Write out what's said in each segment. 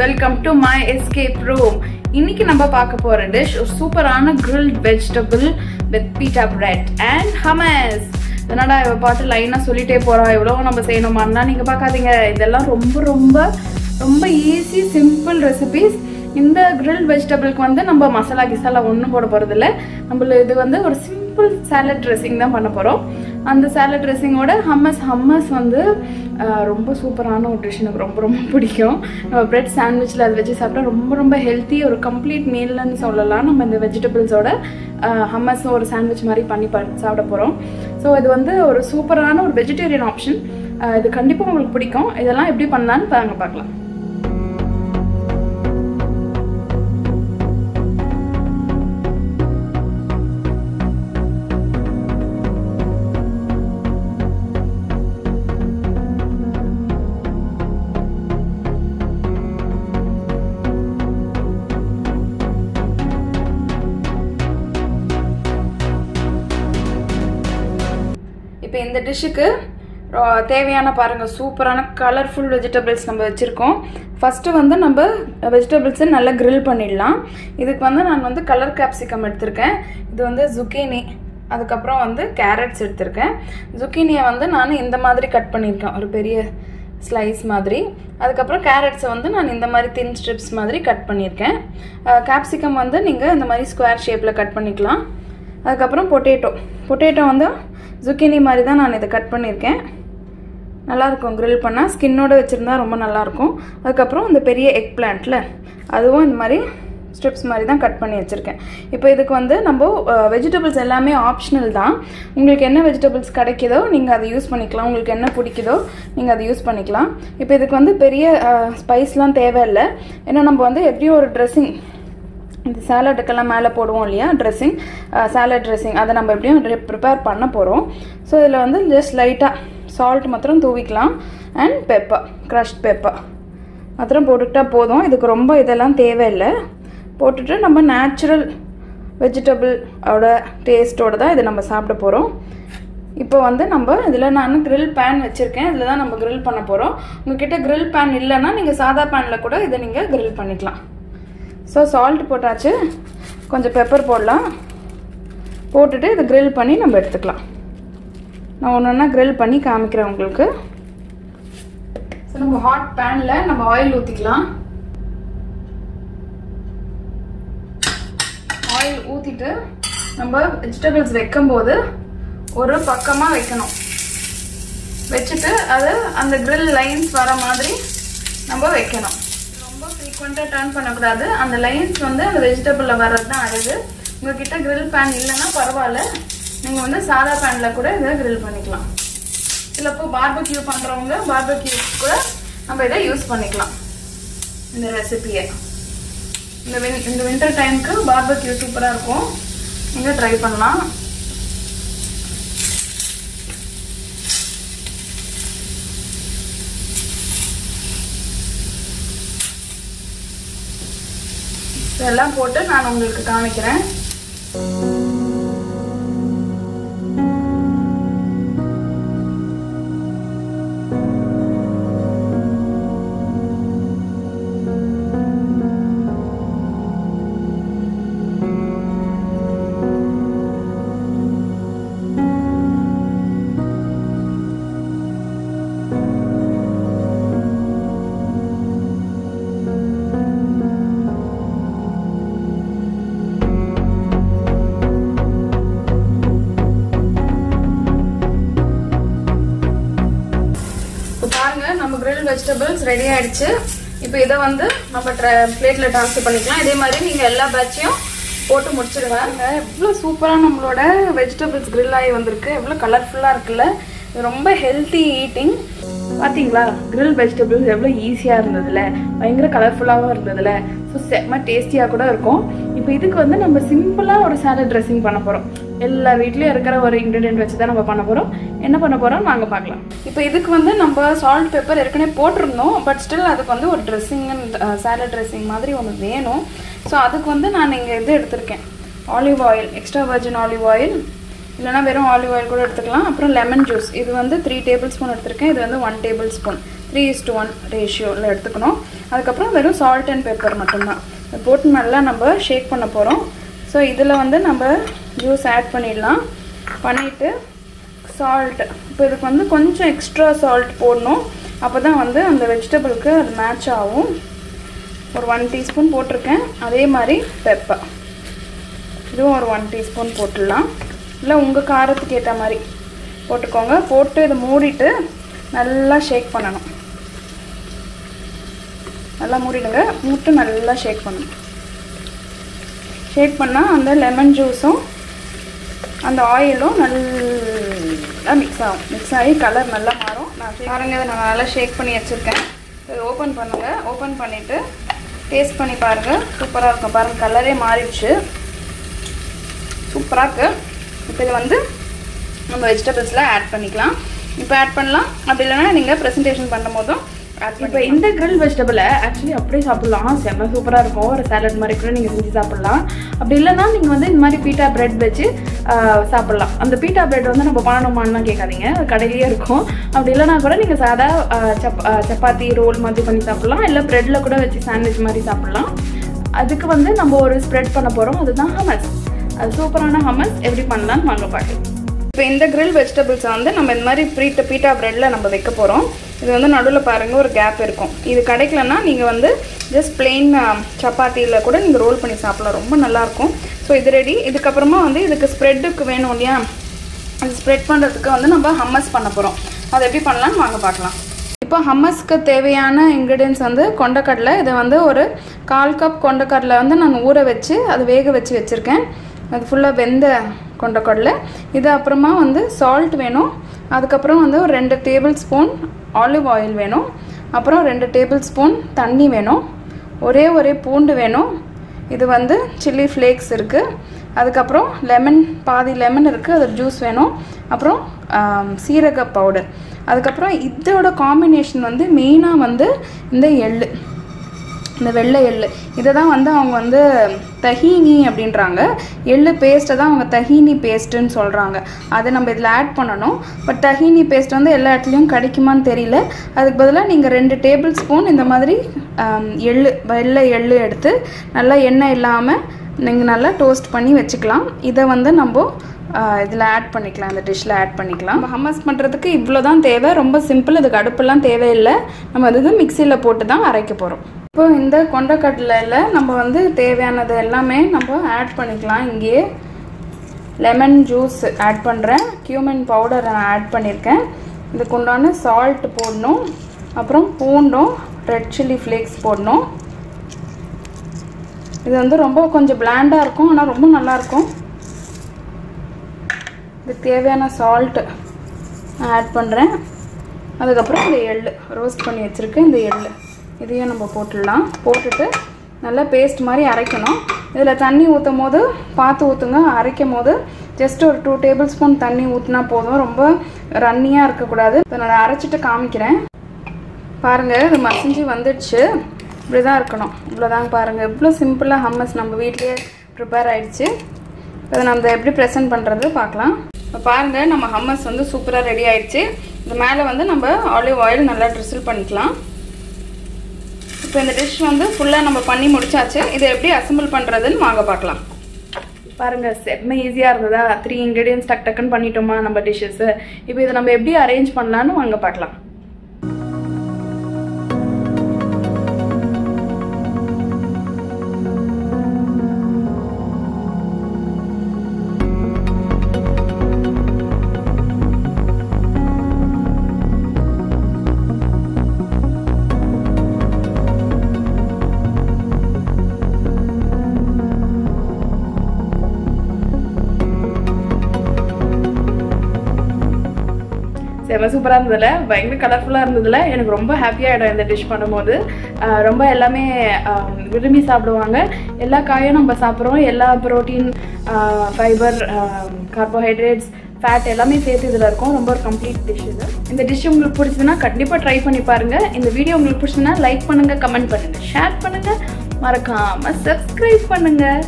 welcome to my escape room. இன்னைக்கு நம்ம பார்க்க போற dish ஒரு சூப்பரான grilled vegetable with pita bread and hummus. என்னடா இவ பாட்டு லைனா சொல்லிட்டே போறா, இவ்வளவு நம்ம செய்யணுமான்னா நீங்க பார்க்காதீங்க. இதெல்லாம் ரொம்ப ஈஸி சிம்பிள் ரெசிபீஸ். இந்த grilled வெஜிடபிளுக்கு வந்து நம்ம மசாலா கிசாலா ஒன்றும் போட போறது இல்லை. நம்ம இது வந்து ஒரு சிம்பிள் சாலட் ட்ரெஸ்ஸிங் தான் பண்ண போறோம். அந்த சாலட் ட்ரெஸ்ஸிங்கோட ஹம்மஸ் வந்து ரொம்ப சூப்பரான ஒரு டிஷ். எனக்கு ரொம்ப பிடிக்கும். நம்ம பிரெட் சாண்ட்விச்சில் அதை வச்சு சாப்பிட்டா ரொம்ப ஹெல்த்தி, ஒரு கம்ப்ளீட் மீல்னு சொல்லலாம். நம்ம இந்த வெஜிடபிள்ஸோட ஹம்மஸ் ஒரு சாண்ட்விச் மாதிரி பண்ணி சாப்பிட போகிறோம். ஸோ இது வந்து ஒரு சூப்பரான ஒரு வெஜிடேரியன் ஆப்ஷன். இது கண்டிப்பாக உங்களுக்கு பிடிக்கும். இதெல்லாம் எப்படி பண்ணலான்னு பார்க்கலாம். இப்போ இந்த டிஷ்ஷுக்கு தேவையான பாருங்க சூப்பரான கலர்ஃபுல் வெஜிடபிள்ஸ் நம்ம வச்சுருக்கோம். ஃபஸ்ட்டு வந்து நம்ம வெஜிடபிள்ஸை நல்லா கிரில் பண்ணிடலாம். இதுக்கு வந்து நான் வந்து கலர் கேப்சிகம் எடுத்திருக்கேன். இது வந்து zucchini, அதுக்கப்புறம் வந்து கேரட்ஸ் எடுத்திருக்கேன். zucchiniயை வந்து நான் இந்த மாதிரி கட் பண்ணியிருக்கேன், ஒரு பெரிய ஸ்லைஸ் மாதிரி. அதுக்கப்புறம் கேரட்ஸை வந்து நான் இந்த மாதிரி தின் ஸ்ட்ரிப்ஸ் மாதிரி கட் பண்ணியிருக்கேன். கேப்சிகம் வந்து நீங்கள் இந்த மாதிரி ஸ்கொயர் ஷேப்பில் கட் பண்ணிக்கலாம். அதுக்கப்புறம் பொட்டேட்டோ வந்து zucchini மாதிரி தான் நான் இதை கட் பண்ணியிருக்கேன். நல்லாயிருக்கும் கிரில் பண்ணால், ஸ்கின்னோடு வச்சுருந்தா ரொம்ப நல்லாயிருக்கும். அதுக்கப்புறம் இந்த பெரிய எக் பிளான்ட்டில் அதுவும் இந்த மாதிரி ஸ்ட்ரிப்ஸ் மாதிரி தான் கட் பண்ணி வச்சுருக்கேன். இப்போ இதுக்கு வந்து நம்ம வெஜிடபிள்ஸ் எல்லாமே ஆப்ஷனல் தான். உங்களுக்கு என்ன வெஜிடபிள்ஸ் கிடைக்குதோ நீங்கள் அதை யூஸ் பண்ணிக்கலாம். உங்களுக்கு என்ன பிடிக்குதோ நீங்கள் அதை யூஸ் பண்ணிக்கலாம். இப்போ இதுக்கு வந்து பெரிய ஸ்பைஸ்லாம் தேவையில்லை. ஏன்னா நம்ம வந்து எப்படியும் ஒரு ட்ரெஸ்ஸிங், இந்த சாலட்டுக்கெல்லாம் மேலே போடுவோம் இல்லையா, ட்ரெஸ்ஸிங், சாலட் ட்ரெஸ்ஸிங், அதை நம்ம எப்படியும் ப்ரிப்பேர் பண்ண போகிறோம். ஸோ இதில் வந்து ஜஸ்ட் லைட்டாக சால்ட் மாத்திரம் தூவிக்கலாம். அண்ட் பெப்பர், க்ரஷ்ட் பெப்பர் மாத்திரம் போட்டுக்கிட்டால் போதும். இதுக்கு ரொம்ப இதெல்லாம் தேவையில்லை. போட்டுட்டு நம்ம நேச்சுரல் வெஜிடபிளோட டேஸ்ட்டோடு தான் இதை நம்ம சாப்பிட போகிறோம். இப்போ வந்து நம்ம இதில் நான் கிரில் பேன் வச்சுருக்கேன். இதில் தான் நம்ம கிரில் பண்ண போகிறோம். உங்கள்கிட்ட கிரில் பேன் இல்லைன்னா நீங்கள் சாதா பேனில் கூட இதை நீங்கள் கிரில் பண்ணிக்கலாம். ஸோ சால்ட் போட்டாச்சு, கொஞ்சம் பெப்பர் போடலாம். போட்டுட்டு இதை கிரில் பண்ணி நம்ம எடுத்துக்கலாம். நான் ஒன்று கிரில் பண்ணி காமிக்கிறேன் உங்களுக்கு. ஸோ நம்ம ஹாட் பேனில் நம்ம ஆயில் ஊற்றிக்கலாம். ஆயில் ஊற்றிட்டு நம்ம வெஜிடபிள்ஸ் வைக்கும்போது ஒரு பக்கமாக வைக்கணும். வச்சுட்டு அது அந்த கிரில் லைன்ஸ் வர மாதிரி நம்ம வைக்கணும். ரொம்ப ஃப்ரீக்வெண்ட்டாக டர்ன் பண்ணக்கூடாது. அந்த லைன்ஸ் வந்து அந்த வெஜிடபிளில் வர்றது தான் அழகு. உங்கள்கிட்ட கிரில் பேன் இல்லைன்னா பரவாயில்ல, நீங்கள் வந்து சாதா பேனில் கூட இதை கிரில் பண்ணிக்கலாம். இல்லை இப்போ பார்பக்யூ பண்ணுறவங்க பார்பக்யூ கூட நம்ம இதை யூஸ் பண்ணிக்கலாம். இந்த ரெசிபியை இந்த வின்டர் டைமுக்கு பார்பக்யூ சூப்பராக இருக்கும். நீங்கள் ட்ரை பண்ணலாம். இதெல்லாம் போட்டு நான் உங்களுக்கு காமிக்கிறேன். நம்ம கிரில் வெஜிடபிள்ஸ் ரெடி ஆயிடுச்சு. இப்போ இதை வந்து நம்ம பிளேட்ல ட்ரான்ஸ்ஃபர் பண்ணிக்கலாம். இதே மாதிரி நீங்க எல்லா பேட்சையும் போட்டு முடிச்சிடுங்க. எவ்வளோ சூப்பராக நம்மளோட வெஜிடபிள்ஸ் கிரில் ஆகி வந்திருக்கு. எவ்வளோ கலர்ஃபுல்லாக இருக்குல்ல. இது ரொம்ப ஹெல்த்தி ஈட்டிங். பார்த்தீங்களா, கிரில் வெஜிடபிள்ஸ் எவ்வளோ ஈஸியாக இருந்ததுல, பயங்கர கலர்ஃபுல்லாகவும் இருந்ததுல. ஸோ செம்ம டேஸ்டியாக கூட இருக்கும். இப்போ இதுக்கு வந்து நம்ம சிம்பிளாக ஒரு சாலட் ட்ரெஸ்ஸிங் பண்ண போகிறோம். எல்லா வீட்லேயும் இருக்கிற ஒரு இன்க்ரீடியன்ட் வச்சு தான் நம்ம பண்ண போகிறோம். என்ன பண்ண போகிறோம் நாங்கள் பார்க்கலாம். இப்போ இதுக்கு வந்து நம்ம சால்ட் பெப்பர் ஏற்கனவே போட்டிருந்தோம். பட் ஸ்டில் அதுக்கு வந்து ஒரு ட்ரெஸ்ஸிங், சாலட் ட்ரெஸ்ஸிங் மாதிரி ஒன்று வேணும். ஸோ அதுக்கு வந்து நான் இங்கே இது எடுத்திருக்கேன், olive oil, extra virgin olive oil. இல்லைனா வெறும் ஆலிவ் ஆயில் கூட எடுத்துக்கலாம். அப்புறம் லெமன் ஜூஸ், இது வந்து 3 டேபிள் ஸ்பூன் எடுத்திருக்கேன். இது வந்து 1 டேபிள் ஸ்பூன். 3:1 ரேஷியோவில் எடுத்துக்கணும். அதுக்கப்புறம் வெறும் சால்ட் அண்ட் பெப்பர் மட்டும்தான் போட்டு நல்லா நம்ம ஷேக் பண்ண போகிறோம். ஸோ இதில் வந்து நம்ம ஜூஸ் ஆட் பண்ணிடலாம். பண்ணிவிட்டு சால்ட் இப்போ இதுக்கு வந்து கொஞ்சம் எக்ஸ்ட்ரா சால்ட் போடணும். அப்போ தான் வந்து அந்த வெஜிடபிளுக்கு அது மேட்ச் ஆகும். ஒரு 1 டீஸ்பூன் போட்டிருக்கேன். அதே மாதிரி பெப்பர் இதுவும் ஒரு 1 டீஸ்பூன் போட்டுடலாம். இல்லை உங்கள் காரத்துக்கு ஏற்ற மாதிரி போட்டுக்கோங்க. போட்டு இதை மூடிட்டு நல்லா ஷேக் பண்ணணும். நல்லா மூடிடுங்க. மூட்டு நல்லா ஷேக் பண்ணணும். ஷேக் பண்ணால் அந்த லெமன் ஜூஸும் அந்த ஆயிலும் நல்லா மிக்ஸ் ஆகும். மிக்ஸ் ஆகி கலர் நல்லா மாறும். பாருங்க, இதை நான் நல்லா ஷேக் பண்ணி வச்சுருக்கேன். இதை ஓப்பன் பண்ணுங்கள். ஓப்பன் பண்ணிவிட்டு டேஸ்ட் பண்ணி பாருங்கள். சூப்பராக இருக்கும். பாருங்கள், கலரே மாறிடுச்சு. சூப்பராக இருக்குது. இப்போ இது வந்து நம்ம வெஜிடபிள்ஸில் ஆட் பண்ணிக்கலாம். இப்போ ஆட் பண்ணலாம். அப்படி இல்லைன்னா நீங்கள் ப்ரெசன்டேஷன் பண்ணும் போதும் இப்போ இந்த கிரில் வெஜிடபிளை ஆக்சுவலி அப்படியே சாப்பிட்லாம். செம்ம சூப்பராக இருக்கும். ஒரு சாலட் மாதிரி கூட நீங்கள் செஞ்சு சாப்பிட்லாம். அப்படி இல்லைன்னா நீங்கள் வந்து இந்த மாதிரி பீட்டா பிரெட் வச்சு சாப்பிட்லாம். அந்த பீட்டா பிரெட் வந்து நம்ம பண்ணணுமான்னு கேட்காதீங்க, அது கடையிலேயே இருக்கும். அப்படி இல்லைனா கூட நீங்கள் சாதா சப்பாத்தி ரோல் மாதிரி பண்ணி சாப்பிட்லாம். இல்லை ப்ரெட்டில் கூட வச்சு சாண்ட்விச் மாதிரி சாப்பிட்லாம். அதுக்கு வந்து நம்ம ஒரு ஸ்ப்ரெட் பண்ண போகிறோம். அதுதான் ஹம்மஸ். அது சூப்பரான ஹம்மஸ் எப்படி பண்ணலான்னு வாங்க பார்க்கலாம். இப்போ இந்த கிரில் வெஜிடபிள்ஸை வந்து நம்ம இந்த மாதிரி பீட்டா ப்ரெட்டில் நம்ம வைக்க போகிறோம். இது வந்து நடுவில் பாருங்கள் ஒரு கேப் இருக்கும். இது கிடைக்கலன்னா நீங்கள் வந்து ஜஸ்ட் பிளெயின் சப்பாத்தியில் கூட நீங்கள் ரோல் பண்ணி சாப்பிடலாம். ரொம்ப நல்லாயிருக்கும். ஸோ இது ரெடி. இதுக்கப்புறமா வந்து இதுக்கு ஸ்ப்ரெட்டுக்கு வேணும் இல்லையா, அது ஸ்ப்ரெட் பண்ணுறதுக்கு வந்து நம்ம ஹம்மஸ் பண்ண போகிறோம். அதை எப்படி பண்ணலான்னு வாங்க பார்க்கலாம். இப்போ ஹம்மஸ்க்கு தேவையான இன்க்ரீடியன்ஸ் வந்து கொண்டக்கடலை. இதை வந்து ஒரு 1/4 கப் கொண்டக்கடலை வந்து நான் ஊற வச்சு அதை வேக வச்சு வச்சுருக்கேன். அது ஃபுல்லாக வெந்த கொண்டக்கடலை. இது அப்புறமா வந்து சால்ட் வேணும். அதுக்கப்புறம் வந்து ஒரு 2 டேபிள் ஸ்பூன் ஆலிவ் ஆயில் வேணும். அப்புறம் 2 டேபிள் ஸ்பூன் தண்ணி வேணும். ஒரே பூண்டு வேணும். இது வந்து சில்லி ஃப்ளேக்ஸ் இருக்குது. அதுக்கப்புறம் லெமன், பாதி லெமன் இருக்குது, அது ஜூஸ் வேணும். அப்புறம் சீரக பவுடர். அதுக்கப்புறம் இதோட காம்பினேஷன் வந்து மெயினாக வந்து இந்த எள்ளு, இந்த வெள்ளை எள்ளு. இதை தான் வந்து அவங்க வந்து தஹீனி அப்படின்றாங்க. எள்ளு பேஸ்ட்டை தான் அவங்க தஹீனி பேஸ்ட்டுன்னு சொல்கிறாங்க. அதை நம்ம இதில் ஆட் பண்ணணும். பட் தஹீனி பேஸ்ட் வந்து எல்லா இடத்துலையும் கிடைக்குமான்னு தெரியல. அதுக்கு பதிலாக நீங்கள் 2 டேபிள் ஸ்பூன் இந்த மாதிரி வெள்ளை எள்ளு எடுத்து நல்லா எண்ணெய் இல்லாமல் நீங்கள் நல்லா டோஸ்ட் பண்ணி வச்சுக்கலாம். இதை வந்து நம்ம இதில் ஆட் பண்ணிக்கலாம். இந்த டிஷ்ஷில் ஆட் பண்ணிக்கலாம். நம்ம ஹம்மஸ் பண்ணுறதுக்கு இவ்வளோ தான் தேவை. ரொம்ப சிம்பிள். இதுக்கு அடுப்பெல்லாம் தேவையில்லை. நம்ம அது மிக்சியில் போட்டு தான் அரைக்க போகிறோம். இப்போ இந்த கொண்டக்கடலையில் நம்ம வந்து தேவையானது எல்லாமே நம்ம ஆட் பண்ணிக்கலாம். இங்கேயே லெமன் ஜூஸ் ஆட் பண்ணுறேன். கியூமின் பவுடர் நான் ஆட் பண்ணியிருக்கேன். இதுக்கு உண்டான சால்ட் போடணும். அப்புறம் பூண்டும் ரெட் சில்லி ஃப்ளேக்ஸ் போடணும். இது வந்து ரொம்ப கொஞ்சம் பிளாண்டாக இருக்கும், ஆனால் ரொம்ப நல்லாயிருக்கும். இதுக்கு தேவையான சால்ட்டு ஆட் பண்ணுறேன். அதுக்கப்புறம் இந்த எள்ளு ரோஸ்ட் பண்ணி வச்சுருக்கேன். இந்த எள்ளு இதையும் நம்ம போட்டுடலாம். போட்டுட்டு நல்லா பேஸ்ட் மாதிரி அரைக்கணும். இதில் தண்ணி ஊற்றும் போது பார்த்து ஊற்றுங்க. அரைக்கும் போது ஜஸ்ட் ஒரு 2 டேபிள் ஸ்பூன் தண்ணி ஊற்றினா போதும். ரொம்ப ரன்னியாக இருக்கக்கூடாது. இப்போ நான் அரைச்சிட்டு காமிக்கிறேன். பாருங்கள், இது மசிஞ்சு வந்துடுச்சு. இப்படி தான் இருக்கணும். இவ்வளோதாங்க. பாருங்கள், இவ்வளோ சிம்பிளாக ஹம்மஸ் நம்ம வீட்லேயே ப்ரிப்பேர் ஆகிடுச்சு. இதை நம்ம எப்படி ப்ரெசென்ட் பண்ணுறது பார்க்கலாம். இப்போ பாருங்கள், நம்ம ஹம்மஸ் வந்து சூப்பராக ரெடி ஆகிடுச்சு. இது மேலே வந்து நம்ம ஆலிவ் ஆயில் நல்லா ட்ரிசில் பண்ணிக்கலாம். இப்போ இந்த டிஷ் வந்து ஃபுல்லாக நம்ம பண்ணி முடிச்சாச்சு. இதை எப்படி அசம்பிள் பண்ணுறதுன்னு வாங்க பார்க்கலாம். பாருங்கள், செம்ம ஈஸியாக இருந்ததா? 3 இன்க்ரீடியன்ஸ் டக்குன்னு பண்ணிட்டோமா நம்ம டிஷ்ஷஸ். இப்போ இதை நம்ம எப்படி அரேஞ்ச் பண்ணலான்னு வாங்க பார்க்கலாம். செம்ம சூப்பராக இருந்ததில்ல, பயங்கர கலர்ஃபுல்லாக இருந்ததில்ல. எனக்கு ரொம்ப ஹாப்பியாகிடும் இந்த டிஷ் பண்ணும்போது. ரொம்ப எல்லாமே விரும்பி சாப்பிடுவாங்க. எல்லா காயும் நம்ம சாப்பிட்றோம். எல்லா ப்ரோட்டீன், ஃபைபர், கார்போஹைட்ரேட்ஸ், ஃபேட் எல்லாமே சேர்த்து இதில் இருக்கும். ரொம்ப ஒரு கம்ப்ளீட் டிஷ் இது. இந்த டிஷ் உங்களுக்கு பிடிச்சதுன்னா கண்டிப்பாக ட்ரை பண்ணி பாருங்கள். இந்த வீடியோ உங்களுக்கு பிடிச்சதுன்னா லைக் பண்ணுங்கள், கமெண்ட் பண்ணுங்கள், ஷேர் பண்ணுங்கள், மறக்காமல் சப்ஸ்கிரைப் பண்ணுங்கள்.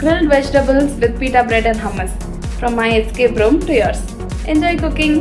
Grilled vegetables with pita bread and hummus from my escape room to yours. Enjoy cooking!